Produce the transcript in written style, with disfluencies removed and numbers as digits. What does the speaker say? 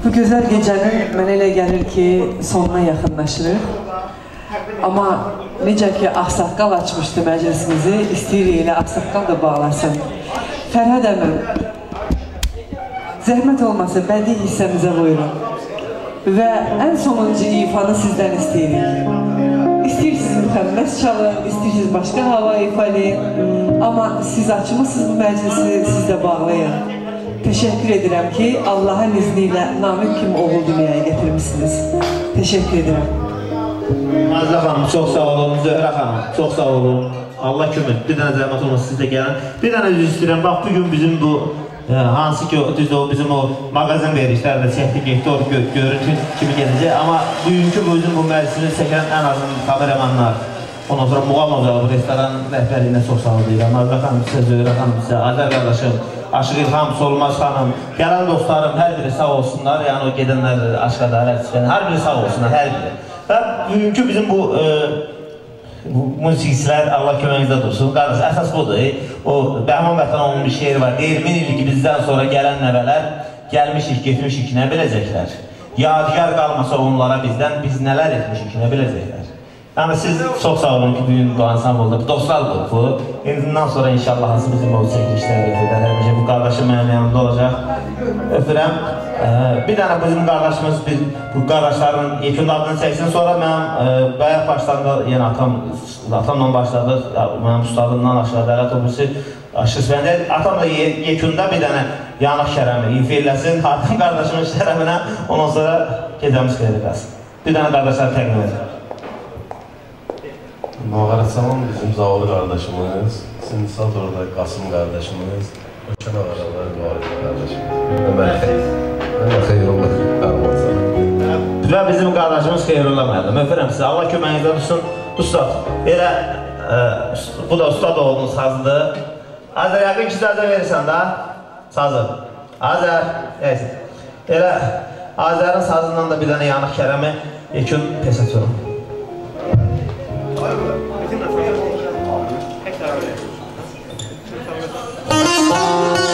Bu gözəl gecənin mənə elə gəlir ki, sonuna yaxınlaşırıq. Amma necə ki, Ağsaqqal açmışdı məclisimizi, istəyirik elə Ağsaqqal da bağlasın. Fərhad əmim, zəhmət olmasa bədii hissəmizə buyurun. Və ən sonuncu ifanı sizdən istəyirik. İstəyirsiniz müxəmməs çalın, istəyirsiniz başqa hava ifaleyin. Amma siz açmışsınız bu məclisi, siz də bağlayın. Teşekkür edirəm ki, Allah'ın izniyle Namik kimi oğul dünyaya getirmişsiniz. Teşekkür edirəm. Nazlı xanım, çox sağ olun. Zöhrə xanım, çox sağ olun. Allah kömür, bir dənə zəhmət olmasın siz də gəlin. Bir dənə üzr istəyirəm, bax bugün bizim bu, hansı ki, bizim o mağazin verişlərdə çəkdi, getdi, o görüntü kimi gedəcək. Amma bugünkü bu məclisini çəkən ən azın kameramanlar, ondan sonra Muğam ocağı, bu restoran rəhbərliyinə çox sağ olun deyirəm. Nazlı xanım sizə, Zöhrə xanım sizə, Azər qardaşım, Aşıq İlham, Solmaz xanım, gələn dostlarım, hər biri sağ olsunlar, yəni o gedənlər, Aşqadar, hər biri sağ olsunlar, hər biri. Və bugünkü bizim bu musiqisilər, Allah köməyinizdə dursun, qardaş, əsas budur, o Bəhman Vətənovun bir şeiri var, deyir, 1000 ildir ki, bizdən sonra gələn nəvələr, gəlmişik, getmişik, nə biləcəklər? Yadigar qalmasa onlara bizdən, biz nələr etmişik, nə biləcəklər? Yəni siz çox sağ olun ki, bugün bu ansambolda, bu dostlar qrupu, bundan sonra inşallah hansı bizim o çəkilişlərə öpürlər, həmişə bu qardaşım mənim yanımda olacaq, öpürəm. Bir dənə bizim qardaşımız, bu qardaşların yekun adını çəksin, sonra mənim bayaq başlarında, yəni atamla başladıq, mənim ustadımdan aşağı dərət obüsü, Aşıq Svendir, atam da yekunda bir dənə yanıq şərəmi ifirləsin, Hakan qardaşımın şərəminə, ondan sonra gecəmiz xeyri qalsın. Bir dənə qardaşları təqdim edir. Mağara Saman bizim zavallı qardaşımız, Sindisatorda Qasım qardaşımız, Ökən Ağaralar Valid qardaşımız. Mən xeyrullah qardaşım. Və bizim qardaşımız Xeyrullah müəllim. Öpürəm sizə, Allah köməyinizdə dursun. Ustad, elə bu da ustad oğlunun sazıdır. Azər, yəqin ki, sazı verirsən da? Sazı. Azər, neyse. Elə Azərin sazından da bir dənə yanıq kərəmi yekun pes atıyorum. Thank you.